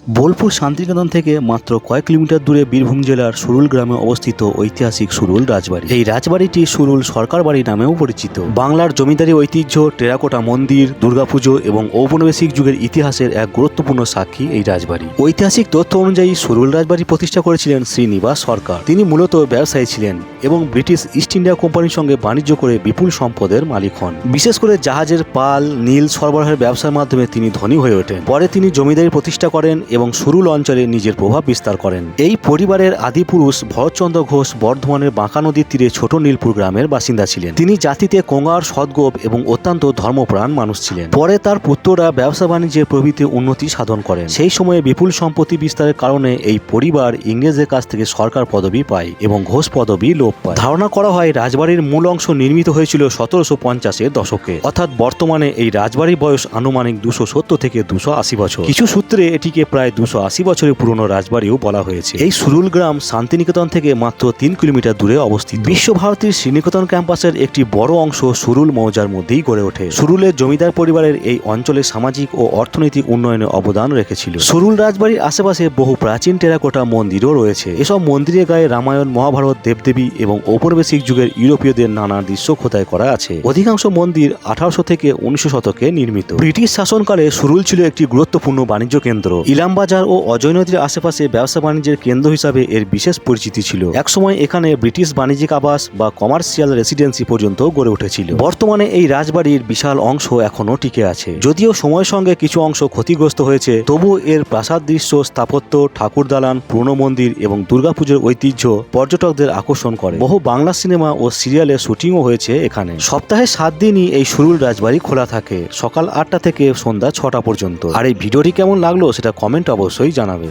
বোলপুর শান্তিনিকেতন থেকে মাত্র কয়েক কিলোমিটার দূরে বীরভূম জেলার সুরুল গ্রামে অবস্থিত ঐতিহাসিক সুরুল রাজবাড়ি। এই রাজবাড়িটি সুরুল সরকার বাড়ি নামেও পরিচিত। বাংলার জমিদারি ঐতিহ্য, টেরাকোটা মন্দির, দুর্গাপুজো এবং ঔপনিবেশিক যুগের ইতিহাসের এক গুরুত্বপূর্ণ সাক্ষী এই রাজবাড়ি। ঐতিহাসিক তথ্য অনুযায়ী সুরুল রাজবাড়ি প্রতিষ্ঠা করেছিলেন শ্রীনিবাস সরকার। তিনি মূলত ব্যবসায়ী ছিলেন এবং ব্রিটিশ ইস্ট ইন্ডিয়া কোম্পানির সঙ্গে বাণিজ্য করে বিপুল সম্পদের মালিক হন। বিশেষ করে জাহাজের পাল, নীল সরবরাহের ব্যবসার মাধ্যমে তিনি ধনী হয়ে ওঠেন। পরে তিনি জমিদারি প্রতিষ্ঠা করেন এবং সুরুল অঞ্চলে নিজের প্রভাব বিস্তার করেন। এই পরিবারের আদিপুরুষ ভরতচন্দ্র ঘোষ বর্ধমানের বাঁকা নদীর তীরে ছোট নীলপুর গ্রামের বাসিন্দা ছিলেন। তিনি জাতিতে কোঙার, সদ্গোপ এবং অত্যন্ত ধর্মপ্রাণ মানুষ ছিলেন। পরে তার পুত্ররা ব্যবসা বাণিজ্যে প্রভৃতি উন্নতি সাধন করেন। সেই সময়ে বিপুল সম্পত্তি বিস্তারের কারণে এই পরিবার ইংরেজদের কাছ থেকে সরকার পদবি পায় এবং ঘোষ পদবি লোপ পায়। ধারণা করা হয় রাজবাড়ির মূল অংশ নির্মিত হয়েছিল 1750-এর দশকে, অর্থাৎ বর্তমানে এই রাজবাড়ির বয়স আনুমানিক 270 থেকে 280 বছর। কিছু সূত্রে এটিকে প্রায় 280 বছরের পুরনো রাজবাড়িও বলা হয়েছে। এই সুরুল গ্রাম শান্তিনিকেতন থেকে মাত্র 3 কিলোমিটার দূরে অবস্থিত। বিশ্বভারতীর শ্রীনিকেতন ক্যাম্পাসের একটি বড় অংশ সুরুল মৌজার মধ্যেই গড়ে ওঠে। সুরুলের জমিদার পরিবারের এই অঞ্চলে সামাজিক ও অর্থনৈতিক উন্নয়নে অবদান রেখেছিল। সুরুল রাজবাড়ির আশেপাশে বহু প্রাচীন টেরাকোটা মন্দিরও রয়েছে। এসব মন্দিরের গায়ে রামায়ণ, মহাভারত, দেবদেবী এবং ঔপনিবেশিক যুগের ইউরোপীয়দের নানা দৃশ্য খোদাই করা আছে। অধিকাংশ মন্দির 1800 থেকে 1900 শতকে নির্মিত। ব্রিটিশ শাসনকালে সুরুল ছিল একটি গুরুত্বপূর্ণ বাণিজ্য কেন্দ্র। ইলামবাজার ও অজয় নদীর আশেপাশে ব্যবসা বাণিজ্যের কেন্দ্র হিসাবে এর বিশেষ পরিচিতি ছিল। একসময় এখানে ব্রিটিশ বাণিজ্যিক আবাস বা কমার্শিয়াল রেসিডেন্সি পর্যন্ত গড়ে উঠেছিল। বর্তমানে এই রাজবাড়ির বিশাল অংশ এখনও টিকে আছে। যদিও সময়ের সঙ্গে কিছু অংশ ক্ষতিগ্রস্ত হয়েছে, তবুও এর প্রাসাদ দৃশ্য, স্থাপত্য, ঠাকুর দালান, পুরনো মন্দির এবং দুর্গাপুজোর ঐতিহ্য পর্যটকদের আকর্ষণ করে। বহু বাংলা সিনেমা ও সিরিয়ালের শুটিংও হয়েছে এখানে। সপ্তাহে 7 দিনই এই সুরুল রাজবাড়ি খোলা থাকে, সকাল 8টা থেকে সন্ধ্যা 6টা পর্যন্ত। আর এই ভিডিওটি কেমন লাগলো সেটা কমেন্ট অবশ্যই জানাবে।